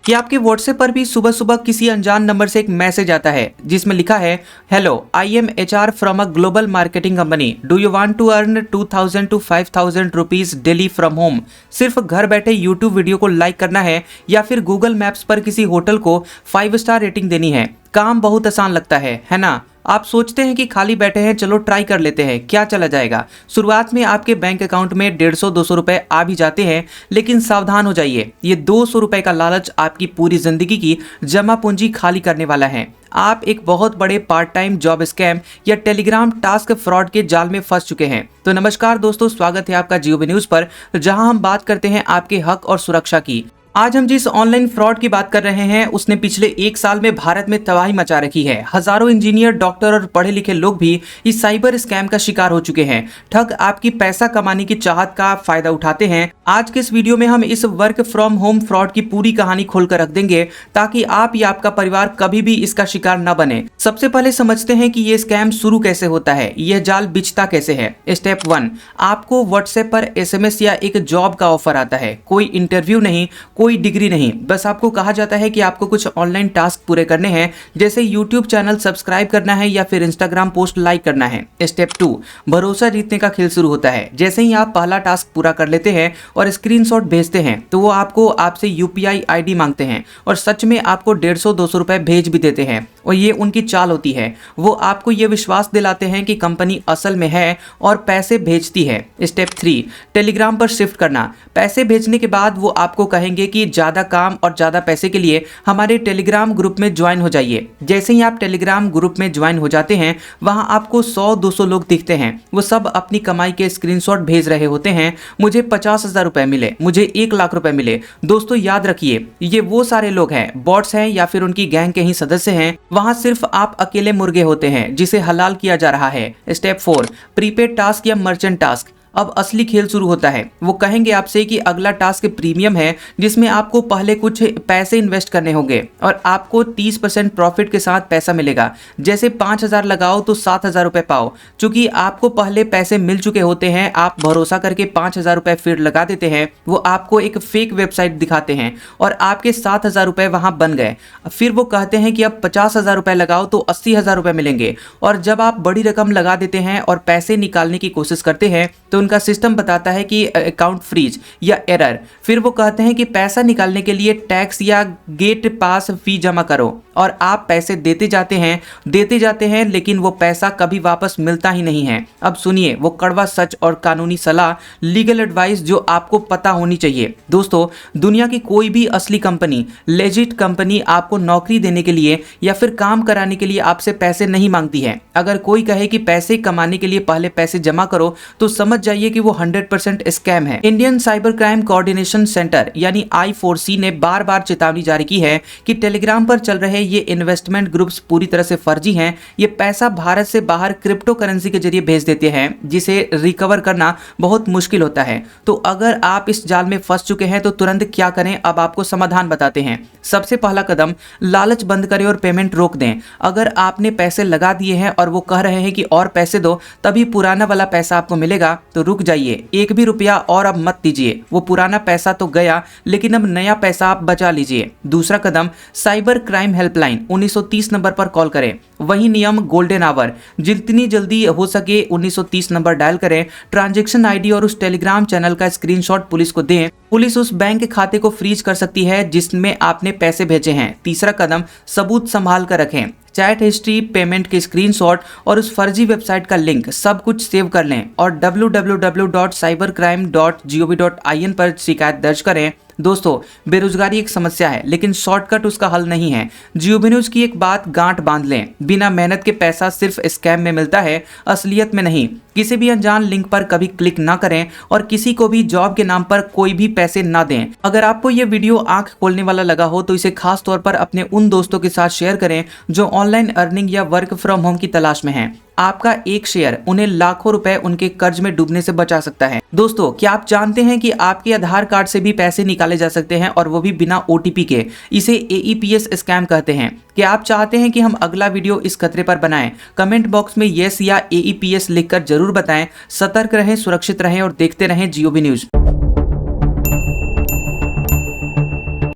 कि आपके व्हाट्सएप पर भी सुबह सुबह किसी अनजान नंबर से एक मैसेज आता है जिसमें लिखा है, hello, I am HR from a global marketing company, do you want to earn 2000 to 5000 rupees daily from home. सिर्फ घर बैठे यूट्यूब वीडियो को लाइक करना है या फिर गूगल मैप्स पर किसी होटल को 5 स्टार रेटिंग देनी है। काम बहुत आसान लगता है ना। आप सोचते हैं कि खाली बैठे हैं, चलो ट्राई कर लेते हैं, क्या चला जाएगा। शुरुआत में आपके बैंक अकाउंट में 150-200 रुपए आ भी जाते हैं, लेकिन सावधान हो जाइए, ये 200 रुपए का लालच आपकी पूरी जिंदगी की जमा पूंजी खाली करने वाला है। आप एक बहुत बड़े पार्ट टाइम जॉब स्कैम या टेलीग्राम टास्क फ्रॉड के जाल में फंस चुके हैं। तो नमस्कार दोस्तों, स्वागत है आपका जियोबी न्यूज पर, जहां हम बात करते हैं आपके हक और सुरक्षा की। आज हम जिस ऑनलाइन फ्रॉड की बात कर रहे हैं उसने पिछले 1 साल में भारत में तबाही मचा रखी है। हजारों इंजीनियर, डॉक्टर और पढ़े लिखे लोग भी इस साइबर स्कैम का शिकार हो चुके हैं। ठग आपकी पैसा कमाने की चाहत का फायदा उठाते हैं। आज के इस वीडियो में हम इस वर्क फ्रॉम होम फ्रॉड की पूरी कहानी खोलकर रख देंगे ताकि आप या आपका परिवार कभी भी इसका शिकार न बने। सबसे पहले समझते हैं कि ये स्कैम शुरू कैसे होता है, यह जाल बिछता कैसे है। स्टेप 1, आपको व्हाट्सएप पर SMS या एक जॉब का ऑफर आता है। कोई इंटरव्यू नहीं, कोई डिग्री नहीं, बस आपको कहा जाता है कि आपको कुछ ऑनलाइन टास्क पूरे करने हैं, जैसे यूट्यूब चैनल सब्सक्राइब करना है या फिर इंस्टाग्राम पोस्ट लाइक करना है। स्टेप 2, भरोसा जीतने का खेल शुरू होता है। जैसे ही आप पहला टास्क पूरा कर लेते हैं और स्क्रीनशॉट भेजते हैं तो वो आपसे UPI ID मांगते हैं और सच में आपको 150-200 रुपए भेज भी देते हैं। और ये उनकी चाल होती है, वो आपको ये विश्वास दिलाते हैं कि कंपनी असल में है और पैसे भेजती है। स्टेप 3, टेलीग्राम पर शिफ्ट करना। पैसे भेजने के बाद वो आपको कहेंगे कि ज्यादा काम और ज्यादा पैसे के लिए हमारे टेलीग्राम ग्रुप में ज्वाइन हो जाइए। जैसे ही आप टेलीग्राम ग्रुप में ज्वाइन हो जाते हैं, वहां आपको 100-200 लोग दिखते हैं। वो सब अपनी कमाई के स्क्रीनशॉट भेज रहे होते हैं। मुझे 50,000 रुपए मिले, मुझे 1 लाख रुपए मिले। दोस्तों याद रखिए, ये वो सारे लोग हैं, बॉट्स हैं या फिर उनकी गैंग के ही सदस्य हैं। वहां सिर्फ आप अकेले मुर्गे होते हैं जिसे हलाल किया जा रहा है। स्टेप 4, प्रीपेड टास्क या मर्चेंट टास्क। अब असली खेल शुरू होता है। वो कहेंगे आपसे कि अगला टास्क प्रीमियम है, जिसमें आपको पहले कुछ पैसे इन्वेस्ट करने होंगे और आपको 30% प्रॉफिट के साथ पैसा मिलेगा। जैसे 5,000 लगाओ तो 7,000 रुपए पाओ। चूंकि आपको पहले पैसे मिल चुके होते हैं, आप भरोसा करके 5,000 रुपए फिर लगा देते हैं। वो आपको एक फेक वेबसाइट दिखाते हैं और आपके 7,000 रुपए वहां बन गए। फिर वो कहते हैं कि अब 50,000 रुपए लगाओ तो 80,000 रुपए मिलेंगे। और जब आप बड़ी रकम लगा देते हैं और पैसे निकालने की कोशिश करते हैं तो उनका सिस्टम बताता है कि अकाउंट फ्रीज या एरर। फिर वो कहते हैं कि पैसा निकालने के लिए टैक्स या गेट पास फी जमा करो। और आप पैसे देते जाते हैं, लेकिन वो पैसा कभी वापस मिलता ही नहीं है। अब सुनिए वो कड़वा सच और कानूनी सलाह, लीगल एडवाइस जो आपको पता होनी चाहिए। दोस्तों, दुनिया की कोई भी असली कंपनी, लेजिट कंपनी आपको नौकरी देने के लिए या फिर काम कराने के लिए आपसे पैसे नहीं मांगती है। अगर कोई कहे कि पैसे कमाने के लिए पहले पैसे जमा करो तो समझ जाइए कि वो 100% स्कैम है। Indian cyber crime coordination centre यानी I4C ने बार बार चेतावनी जारी की है कि टेलीग्राम पर चल रहे ये इन्वेस्टमेंट ग्रुप्स पूरी तरह से फर्जी हैं। ये पैसा भारत से बाहर क्रिप्टो करेंसी के जरिए भेज देते हैं, जिसे रिकवर करना बहुत मुश्किल होता है। तो अगर आप इस जाल में फंस चुके हैं तो तुरंत क्या करें, अब आपको समाधान बताते हैं। सबसे पहला कदम, लालच बंद करें और पेमेंट रोक दें। अगर आपने पैसे लगा दिए हैं और वो कह रहे हैं कि और पैसे दो तभी पुराना वाला पैसा आपको मिलेगा, तो रुक जाइए, 1 भी रुपया और अब मत दीजिए। वो पुराना पैसा तो गया, लेकिन अब नया पैसा आप बचा लीजिए। दूसरा कदम, साइबर क्राइम हेल्पलाइन 1930 नंबर पर कॉल करें। वही नियम, गोल्डन आवर, जितनी जल्दी हो सके 1930 नंबर डायल करें। ट्रांजैक्शन ID और उस टेलीग्राम चैनल का स्क्रीनशॉट पुलिस को दें। पुलिस उस बैंक खाते को फ्रीज कर सकती है जिसमें आपने पैसे भेजे हैं। तीसरा कदम, सबूत संभाल कर रखें। चैट हिस्ट्री, पेमेंट के स्क्रीनशॉट और उस फर्जी वेबसाइट का लिंक सब कुछ सेव कर लें और www.cybercrime.gov.in पर शिकायत दर्ज करें। दोस्तों, बेरोजगारी एक समस्या है, लेकिन शॉर्टकट उसका हल नहीं है। जियोबी न्यूज की एक बात गांठ बांध लें, बिना मेहनत के पैसा सिर्फ स्कैम में मिलता है, असलियत में नहीं। किसी भी अनजान लिंक पर कभी क्लिक ना करें और किसी को भी जॉब के नाम पर कोई भी पैसे ना दें। अगर आपको ये वीडियो आंख खोलने वाला लगा हो तो इसे खास तौर पर अपने उन दोस्तों के साथ शेयर करें जो ऑनलाइन अर्निंग या वर्क फ्रॉम होम की तलाश में हैं। आपका एक शेयर उन्हें लाखों रुपए उनके कर्ज में डूबने से बचा सकता है। दोस्तों, क्या आप जानते हैं कि आपके आधार कार्ड से भी पैसे निकाले जा सकते हैं और वो भी बिना OTP के? इसे AEPS स्कैम कहते हैं। क्या आप चाहते हैं कि हम अगला वीडियो इस खतरे पर बनाएं? कमेंट बॉक्स में यस या AEPS लिखकर जरूर बताएं। सतर्क रहें, सुरक्षित रहें और देखते रहें जियोबी न्यूज।